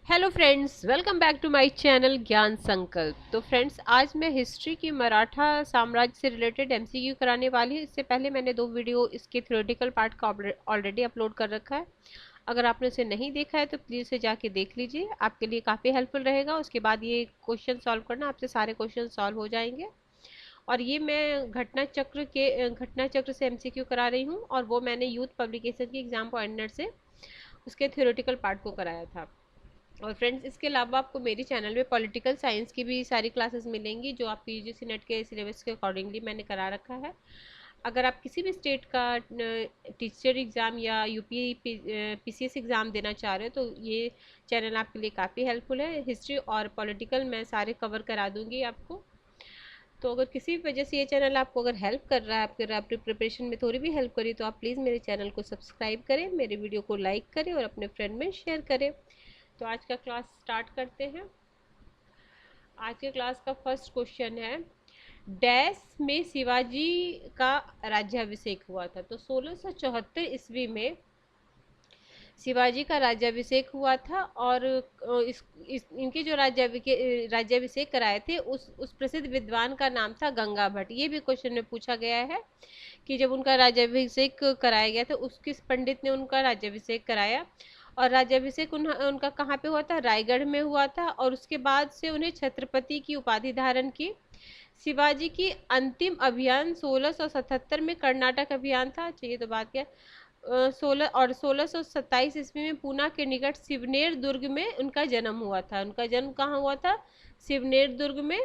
Hello friends, welcome back to my channel Gyan Sankalp. तो friends, आज मैं हिस्ट्री की मराठा साम्राज्य से रिलेटेड एमसीक्यू कराने वाली हूँ। इससे पहले मैंने 2 वीडियो इसके थ्योरेटिकल पार्ट का ऑलरेडी अपलोड कर रखा है। अगर आपने उसे नहीं देखा है तो प्लीज़ उसे जाके देख लीजिए, आपके लिए काफ़ी हेल्पफुल रहेगा। उसके बाद ये क्वेश्चन सॉल्व करना, आपसे सारे क्वेश्चन सॉल्व हो जाएंगे। और ये मैं घटना चक्र से एमसीक्यू करा रही हूँ, और वो मैंने यूथ पब्लिकेशन की एग्जाम पॉइंटर से उसके थ्योरेटिकल पार्ट को कराया था। और फ्रेंड्स, इसके अलावा आपको मेरे चैनल पे पॉलिटिकल साइंस की भी सारी क्लासेस मिलेंगी, जो आपकी यूजीसी नेट के सिलेबस के अकॉर्डिंगली मैंने करा रखा है। अगर आप किसी भी स्टेट का टीचर एग्ज़ाम या यूपी पीसीएस एग्ज़ाम देना चाह रहे हो तो ये चैनल आपके लिए काफ़ी हेल्पफुल है। हिस्ट्री और पॉलिटिकल मैं सारे कवर करा दूंगी आपको। तो अगर किसी भी वजह से ये चैनल आपको अगर हेल्प कर रहा है, आपकी प्रिपरेशन में थोड़ी भी हेल्प करी, तो आप प्लीज़ मेरे चैनल को सब्सक्राइब करें, मेरे वीडियो को लाइक करें और अपने फ्रेंड में शेयर करें। तो आज का क्लास स्टार्ट करते हैं। आज के क्लास का फर्स्ट क्वेश्चन है, डैश में शिवाजी का राज्याभिषेक हुआ था। तो 1674 ईस्वी में शिवाजी का राज्याभिषेक हुआ था। और इनके जो राज्याभिषेक कराए थे उस प्रसिद्ध विद्वान का नाम था गंगा भट्ट। ये भी क्वेश्चन में पूछा गया है कि जब उनका राज्याभिषेक कराया गया था, उस किस पंडित ने उनका राज्याभिषेक कराया। और राज्याभिषेक उनका कहाँ पे हुआ था? रायगढ़ में हुआ था। और उसके बाद से उन्हें छत्रपति की उपाधि धारण की। शिवाजी की अंतिम अभियान 1677 में कर्नाटक अभियान था। चाहिए तो बात क्या, 1627 ईस्वी में पूना के निकट सिवनेर दुर्ग में उनका जन्म हुआ था। उनका जन्म कहाँ हुआ था? सिवनेर दुर्ग में।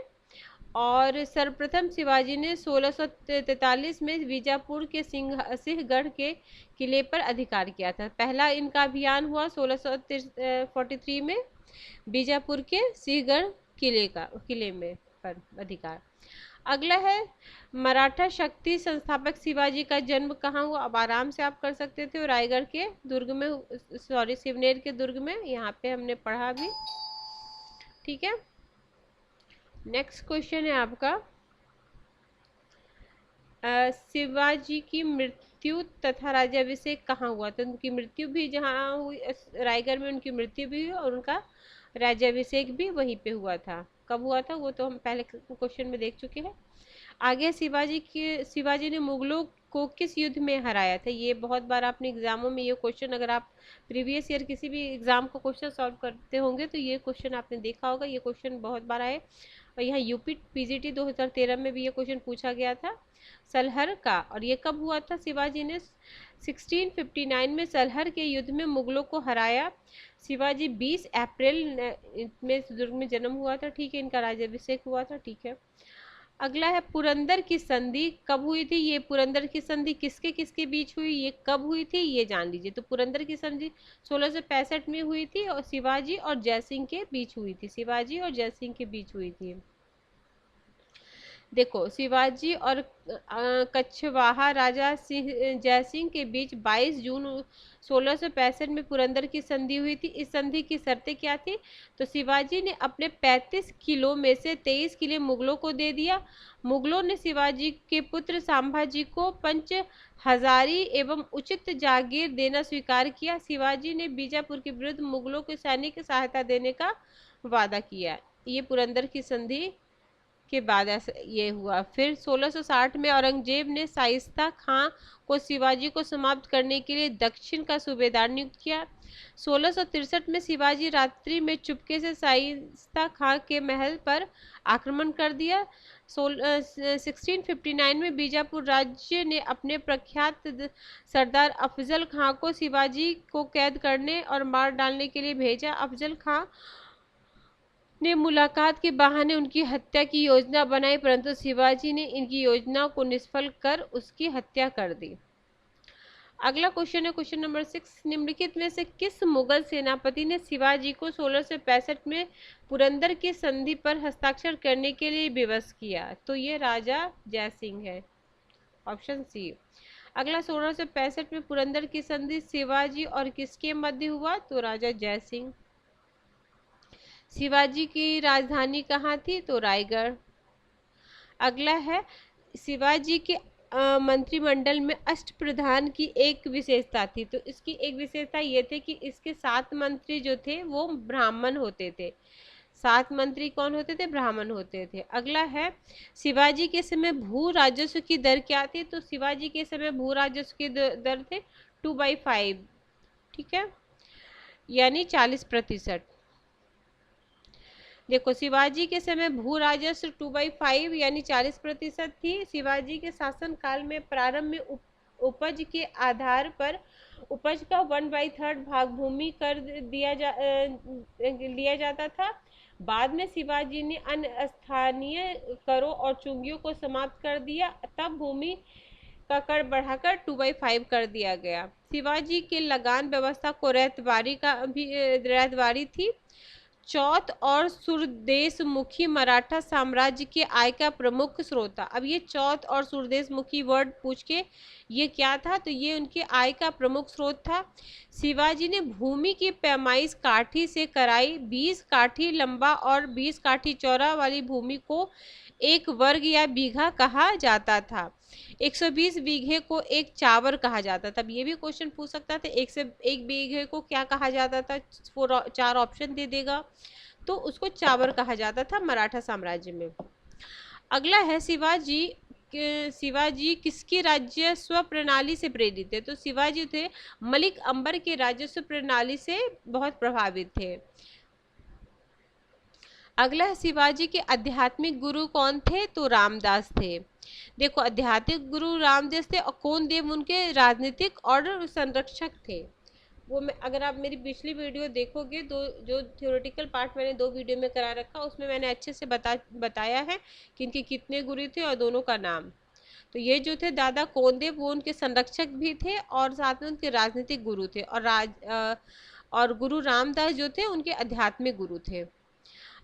और सर्वप्रथम शिवाजी ने 1643 में बीजापुर के सिंहगढ़ के किले पर अधिकार किया था। पहला इनका अभियान हुआ 1643 में बीजापुर के सिंहगढ़ किले में पर अधिकार। अगला है, मराठा शक्ति संस्थापक शिवाजी का जन्म कहाँ हुआ? अब आराम से आप कर सकते थे। रायगढ़ के दुर्ग में, सॉरी सिवनेर के दुर्ग में, यहाँ पे हमने पढ़ा भी। ठीक है, नेक्स्ट क्वेश्चन है आपका, शिवाजी की मृत्यु तथा राज्याभिषेक कहाँ हुआ था? उनकी मृत्यु भी जहाँ हुई, रायगढ़ में उनकी मृत्यु भी हुई और उनका राज्याभिषेक भी वहीं पे हुआ था। कब हुआ था वो तो हम पहले क्वेश्चन में देख चुके हैं। आगे, शिवाजी ने मुगलों को किस युद्ध में हराया था? ये बहुत बार आपने एग्जामों में ये क्वेश्चन, अगर आप प्रीवियस ईयर किसी भी एग्जाम का क्वेश्चन सॉल्व करते होंगे तो ये क्वेश्चन आपने देखा होगा। ये क्वेश्चन बहुत बार आए, और यहाँ यूपी पीजीटी 2013 में भी ये क्वेश्चन पूछा गया था, सलहर का। और ये कब हुआ था? शिवाजी ने 1659 में सलहर के युद्ध में मुगलों को हराया। शिवाजी 20 अप्रैल में दुर्ग में जन्म हुआ था। ठीक है, इनका राज्याभिषेक हुआ था। ठीक है, अगला है, पुरंदर की संधि कब हुई थी? ये पुरंदर की संधि किसके किसके बीच हुई, ये कब हुई थी, ये जान लीजिए। तो पुरंदर की संधि 1665 में हुई थी और शिवाजी और जयसिंह के बीच हुई थी। शिवाजी और जयसिंह के बीच हुई थी। देखो, शिवाजी और कछवाहा राजा जयसिंह के बीच 22 जून 1665 में पुरंदर की संधि हुई थी। इस संधि की शर्तें क्या थी? तो शिवाजी ने अपने 35 किलों में से 23 किले मुगलों को दे दिया। मुगलों ने शिवाजी के पुत्र संभाजी को पंच हजारी एवं उचित जागीर देना स्वीकार किया। शिवाजी ने बीजापुर के विरुद्ध मुगलों को सैनिक सहायता देने का वादा किया। ये पुरंदर की संधि के बाद ऐसा ये हुआ। फिर 1660 में औरंगजेब ने शाइस्ता खां को शिवाजी को समाप्त करने के लिए दक्षिण का सूबेदार नियुक्त किया। 1663 में शिवाजी रात्रि में चुपके से शाइस्ता खां के महल पर आक्रमण कर दिया। 1659 में बीजापुर राज्य ने अपने प्रख्यात सरदार अफजल खां को शिवाजी को कैद करने और मार डालने के लिए भेजा। अफजल खां ने मुलाकात के बहाने उनकी हत्या की योजना बनाई, परंतु शिवाजी ने इनकी योजना को निष्फल कर उसकी हत्या कर दी। अगला क्वेश्चन है क्वेश्चन नंबर 6, निम्नलिखित में से किस मुगल सेनापति ने शिवाजी को 1665 में पुरंदर की संधि पर हस्ताक्षर करने के लिए विवश किया? तो ये राजा जयसिंह है, ऑप्शन सी। अगला, 1665 में पुरंदर की संधि शिवाजी और किसके मध्य हुआ? तो राजा जयसिंह। शिवाजी की राजधानी कहाँ थी? तो रायगढ़। अगला है, शिवाजी के मंत्रिमंडल में अष्टप्रधान की एक विशेषता थी। तो इसकी एक विशेषता ये थी कि इसके 7 मंत्री जो थे वो ब्राह्मण होते थे। 7 मंत्री कौन होते थे? ब्राह्मण होते थे। अगला है, शिवाजी के समय भू राजस्व की दर क्या थी? तो शिवाजी के समय भू राजस्व की दर थे 2/5, ठीक है, यानी 40%। देखो, शिवाजी के समय भू राजस्व 2/5 यानी 40% थी। शिवाजी के शासन काल में प्रारंभ में उपज के आधार पर उपज का 1/3 भाग भूमि कर लिया जाता था। बाद में शिवाजी ने अन्य स्थानीय करों और चुंगियों को समाप्त कर दिया, तब भूमि का कर बढ़ाकर 2/5 कर दिया गया। शिवाजी के लगान व्यवस्था को रैयतवाड़ी थी। चौथ और सुरदेशमुखी मराठा साम्राज्य के आय का प्रमुख स्रोत था। अब ये चौथ और सुरदेशमुखी वर्ड पूछ के ये क्या था? तो ये उनके आय का प्रमुख स्रोत था। शिवाजी ने भूमि की पैमाइश काठी से कराई। 20 काठी लंबा और 20 काठी चौड़ा वाली भूमि को एक वर्ग या बीघा कहा जाता था। 120 बीघे को एक चावर कहा जाता था। अब ये भी क्वेश्चन पूछ सकता था, एक बीघे को क्या कहा जाता था? 4 ऑप्शन दे देगा, तो उसको चावर कहा जाता था मराठा साम्राज्य में। अगला है, शिवाजी किसकी राजस्व प्रणाली से प्रेरित थे? तो शिवाजी थे मलिक अंबर के राजस्व प्रणाली से बहुत प्रभावित थे। अगला है, शिवाजी के आध्यात्मिक गुरु कौन थे? तो रामदास थे। देखो, आध्यात्मिक गुरु रामदास थे और कौन देव उनके राजनीतिक और संरक्षक थे। वो मैं, अगर आप मेरी पिछली वीडियो देखोगे, जो थ्योरेटिकल पार्ट मैंने 2 वीडियो में करा रखा, उसमें मैंने अच्छे से बताया है कि इनके कितने गुरु थे और दोनों का नाम। तो ये जो थे दादा कोंदेव, वो उनके संरक्षक भी थे और साथ में उनके राजनीतिक गुरु थे, और गुरु रामदास जो थे उनके आध्यात्मिक गुरु थे।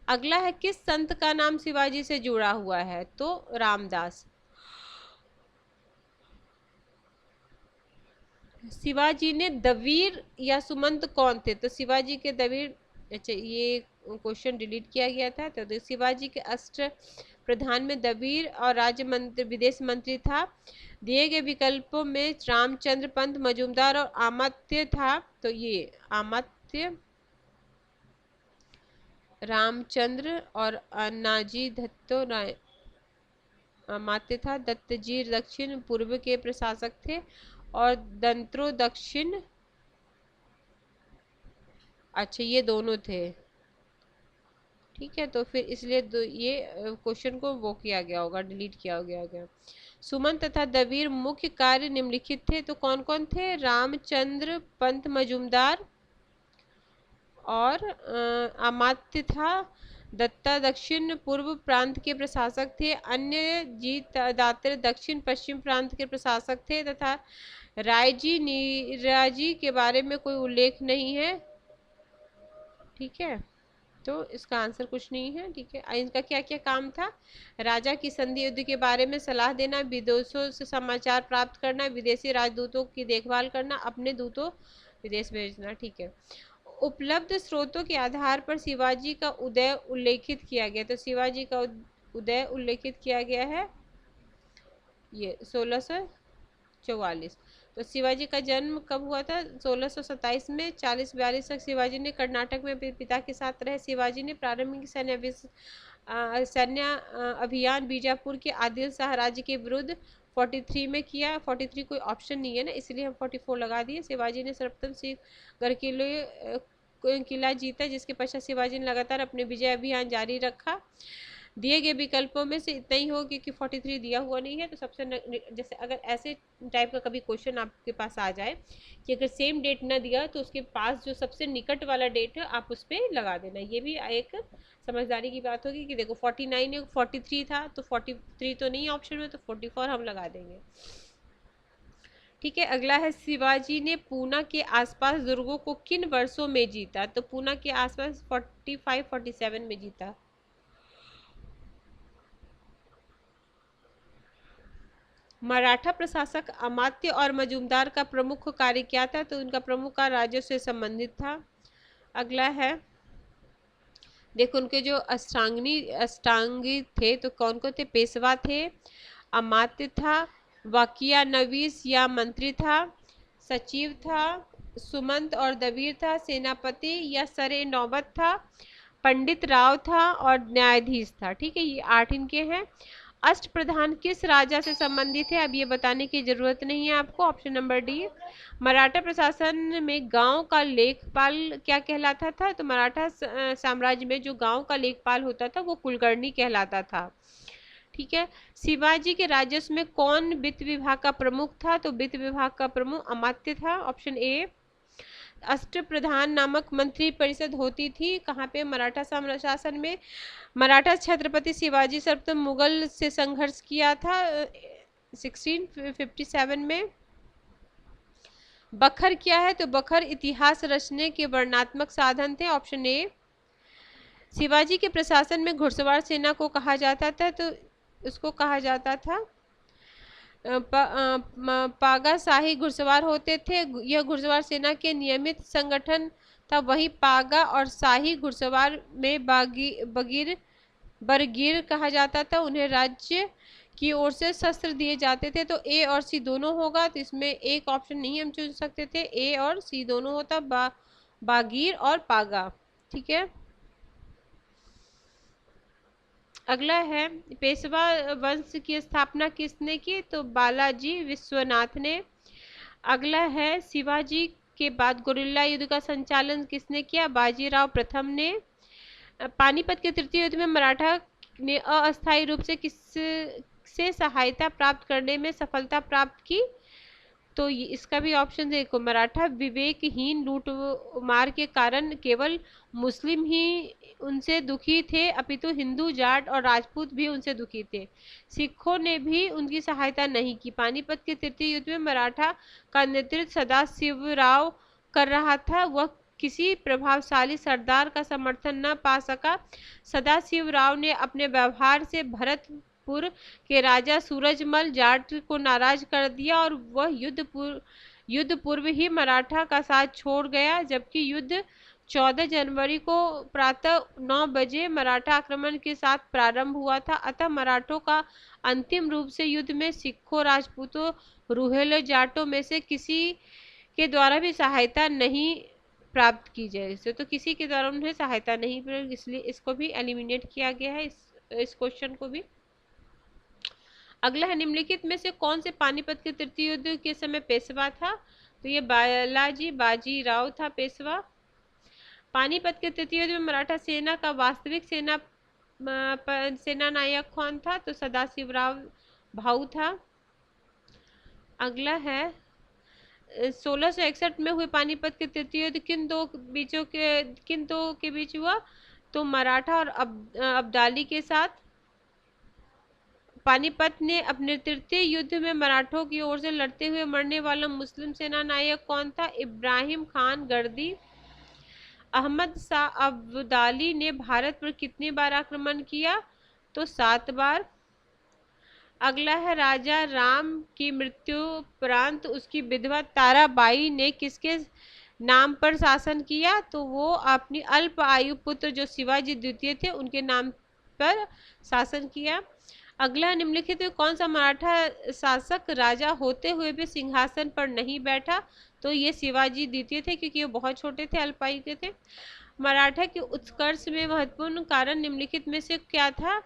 अगला है, किस संत का नाम शिवाजी से जुड़ा हुआ है? तो रामदास। शिवाजी ने दवीर या सुमंत कौन थे? तो शिवाजी के दवीर, अच्छा ये क्वेश्चन डिलीट किया गया था। तो शिवाजी के अष्ट प्रधान में दवीर और राज्य मंत्री, विदेश मंत्री था। दिए गए विकल्पों में रामचंद्र पंत मजूमदार और अमात्य था। तो ये अमात्य, रामचंद्र और अन्नाजी दत्तो राय अमात्य था। दत्तजी दक्षिण पूर्व के प्रशासक थे और दंत्रो दक्षिण, अच्छा ये दोनों थे, ठीक है। तो फिर इसलिए ये क्वेश्चन को वो किया गया होगा, डिलीट किया गया होगा। सुमन तथा दवीर मुख्य कार्य निम्नलिखित थे। तो कौन कौन थे? रामचंद्र पंत मजूमदार और अमात्य था। दत्ता दक्षिण पूर्व प्रांत के प्रशासक थे। अन्य जी दात्र दक्षिण पश्चिम प्रांत के प्रशासक थे तथा रायजी नीराजी के बारे में कोई उल्लेख नहीं है, ठीक है। तो इसका आंसर कुछ नहीं है, ठीक है। इनका क्या क्या काम था? राजा की संधि युद्ध के बारे में सलाह देना, विदेशों से समाचार प्राप्त करना, विदेशी राजदूतों की देखभाल करना, अपने दूतों विदेश भेजना, ठीक है। उपलब्ध स्रोतों के आधार पर शिवाजी का उदय उल्लेखित किया गया। तो शिवाजी का उदय उल्लेखित किया गया है ये 1644। तो शिवाजी का जन्म कब हुआ था? 1627 में। 40-42 तक शिवाजी ने कर्नाटक में पिता के साथ रहे। शिवाजी ने प्रारंभिक सैन्य अभियान बीजापुर के आदिल शाह राज्य के विरुद्ध 43 में किया। 43 कोई ऑप्शन नहीं है ना, इसलिए हम 44 लगा दिए। शिवाजी ने सर्वप्रथम किला जीता, जिसके पश्चात शिवाजी ने लगातार अपने विजय अभियान जारी रखा। दिए गए विकल्पों में से इतना ही हो, क्योंकि 43 दिया हुआ नहीं है। तो सबसे जैसे अगर ऐसे टाइप का कभी क्वेश्चन आपके पास आ जाए कि अगर सेम डेट ना दिया तो उसके पास जो सबसे निकट वाला डेट है आप उस पर लगा देना। ये भी एक समझदारी की बात होगी कि देखो 49 है, 43 था, तो 43 तो नहीं ऑप्शन में, तो 44 हम लगा देंगे, ठीक है। अगला है, शिवाजी ने पूना के आसपास दुर्गों को किन वर्षों में जीता? तो पूना के आसपास 45-47 में जीता। मराठा प्रशासक अमात्य और मजूमदार का प्रमुख कार्य क्या था? तो उनका प्रमुख कार्य राजस्व से संबंधित था। अगला है, देखो उनके जो अष्टांगी थे तो कौन कौन थे? पेशवा थे, अमात्य था, वाकिया नवीस या मंत्री था, सचिव था, सुमंत और दबीर था, सेनापति या सरे नौबत था, पंडित राव था और न्यायाधीश था। ठीक है, ये 8 इनके हैं। अष्टप्रधान किस राजा से संबंधित है? अब ये बताने की जरूरत नहीं है आपको। Option number D. मराठा प्रशासन में गांव का लेखपाल क्या कहलाता था? तो मराठा साम्राज्य में जो गांव का लेखपाल होता था वो कुलकर्णी कहलाता था। ठीक है। शिवाजी के राजस्व में कौन वित्त विभाग का प्रमुख था? तो वित्त विभाग का प्रमुख अमात्य था। Option A. अष्टप्रधान नामक मंत्री परिषद होती थी कहाँ पे? मराठा शासन में। मराठा छत्रपति शिवाजी सर्वप्रथम मुगल से संघर्ष किया था 1657 में। बखर क्या है? तो बखर इतिहास रचने के वर्णनात्मक साधन थे। Option A. शिवाजी के प्रशासन में घुड़सवार सेना को कहा जाता था, तो उसको कहा जाता था पागा शाही घुड़सवार होते थे। यह घुड़सवार सेना के नियमित संगठन था। वही पागा और शाही घुड़सवार में बरगीर कहा जाता था। उन्हें राज्य की ओर से शस्त्र दिए जाते थे। तो ए और सी दोनों होगा, तो इसमें एक ऑप्शन नहीं हम चुन सकते थे, ए और सी दोनों होता, बागीर और पागा। ठीक है। अगला है पेशवा वंश की स्थापना किसने की? तो बालाजी विश्वनाथ ने। अगला है शिवाजी के बाद गुरिल्ला युद्ध का संचालन किसने किया? बाजीराव प्रथम ने। पानीपत के तृतीय युद्ध में मराठा ने अस्थायी रूप से किस से सहायता प्राप्त करने में सफलता प्राप्त की? तो इसका भी ऑप्शन देखो। मराठा विवेकहीन लूट मार के कारण केवल मुस्लिम ही उनसे दुखी थे, अपितु हिंदू, जाट और राजपूत भी उनसे दुखी थे। सिखों ने भी उनकी सहायता नहीं की। पानीपत के तृतीय युद्ध में मराठा का नेतृत्व सदाशिवराव कर रहा था। वह किसी प्रभावशाली सरदार का समर्थन न पा सका। सदाशिवराव ने अपने व्यवहार से भरतपुर के राजा सूरजमल जाट को नाराज कर दिया और वह युद्ध पूर्व ही मराठा का साथ छोड़ गया। जबकि युद्ध 14 जनवरी को प्रातः 9 बजे मराठा आक्रमण के साथ प्रारंभ हुआ था। अतः मराठों का अंतिम रूप से युद्ध में सिखों, राजपूतों, रुहेलों, जाटों में से किसी के द्वारा भी सहायता नहीं प्राप्त की जाए। तो किसी के द्वारा उन्हें सहायता नहीं मिली, इसलिए इसको भी एलिमिनेट किया गया है, इस क्वेश्चन को भी। अगला है निम्नलिखित में से कौन से पानीपत के तृतीय युद्ध के समय पेशवा था? तो ये बालाजी बाजीराव था पेशवा। पानीपत के तृतीय युद्ध में मराठा सेना का वास्तविक सेना नायक कौन था? तो सदाशिवराव भाऊ था। अगला है 1661 में हुए पानीपत के तृतीय युद्ध किन दो के बीच हुआ? तो मराठा और अब्दाली के साथ। पानीपत ने अपने तृतीय युद्ध में मराठों की ओर से लड़ते हुए मरने वाला मुस्लिम सेना नायक कौन था? इब्राहिम खान गर्दी। अहमद शाह अब्दाली ने भारत पर कितनी बार आक्रमण किया? तो 7 बार। अगला है राजा राम की मृत्यु उपरांत उसकी विधवा ताराबाई ने किसके नाम पर शासन किया? तो वो अपनी अल्प आयु पुत्र जो शिवाजी द्वितीय थे उनके नाम पर शासन किया। अगला निम्नलिखित में कौन सा मराठा शासक राजा होते हुए भी सिंहासन पर नहीं बैठा? तो ये शिवाजी द्वितीय थे, क्योंकि वो बहुत छोटे थे, अल्पायु के थे। मराठा के उत्कर्ष में महत्वपूर्ण कारण निम्नलिखित में से क्या था?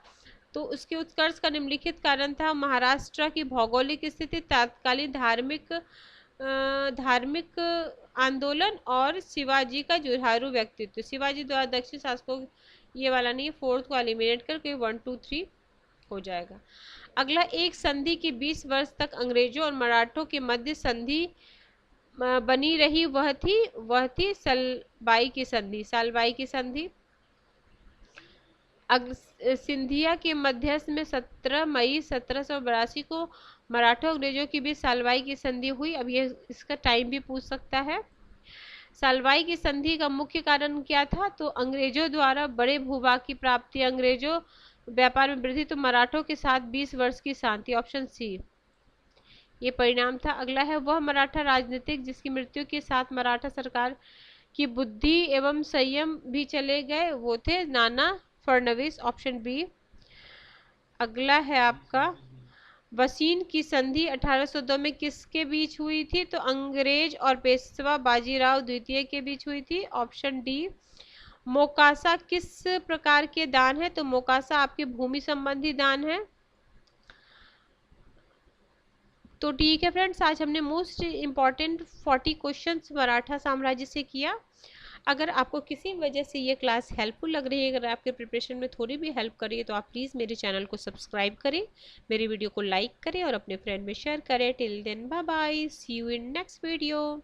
तो उसके उत्कर्ष का निम्नलिखित कारण था महाराष्ट्र की भौगोलिक स्थिति, तात्कालिक धार्मिक आंदोलन और शिवाजी का जुझारू व्यक्तित्व। शिवाजी द्वारा दक्षिण शासकों, ये वाला नहीं, फोर्थ को एलिमिनेट करके 1 2 3 हो जाएगा। अगला, एक संधि की 20 वर्ष तक अंग्रेजों और मराठों के मध्य संधि बनी रही, वह थी सालबाई की संधि। सिंधिया के मध्यस्थ में 17 मई 1782 को मराठा अंग्रेजों की बीच सालबाई की संधि हुई। अब ये इसका टाइम भी पूछ सकता है। सालबाई की संधि का मुख्य कारण क्या था? तो अंग्रेजों द्वारा बड़े भूभाग की प्राप्ति, अंग्रेजों व्यापार में वृद्धि, तो मराठों के साथ 20 वर्ष की शांति। ऑप्शन सी ये परिणाम था। अगला है वह मराठा राजनीतिक जिसकी मृत्यु के साथ मराठा सरकार की बुद्धि एवं संयम भी चले गए, वो थे नाना फडणवीस। Option B. अगला है आपका वसीन की संधि 1802 में किसके बीच हुई थी? तो अंग्रेज और पेशवा बाजीराव द्वितीय के बीच हुई थी। Option D. मोकासा किस प्रकार के दान है? तो मोकासा आपके भूमि संबंधी दान है। तो ठीक है फ्रेंड्स, आज हमने मोस्ट इम्पॉर्टेंट 40 क्वेश्चंस मराठा साम्राज्य से किया। अगर आपको किसी वजह से ये क्लास हेल्पफुल लग रही है, अगर आपके प्रिपरेशन में थोड़ी भी हेल्प कर रही है, तो आप प्लीज़ मेरे चैनल को सब्सक्राइब करें, मेरी वीडियो को लाइक करें और अपने फ्रेंड में शेयर करें। Till then bye bye, see you in next video.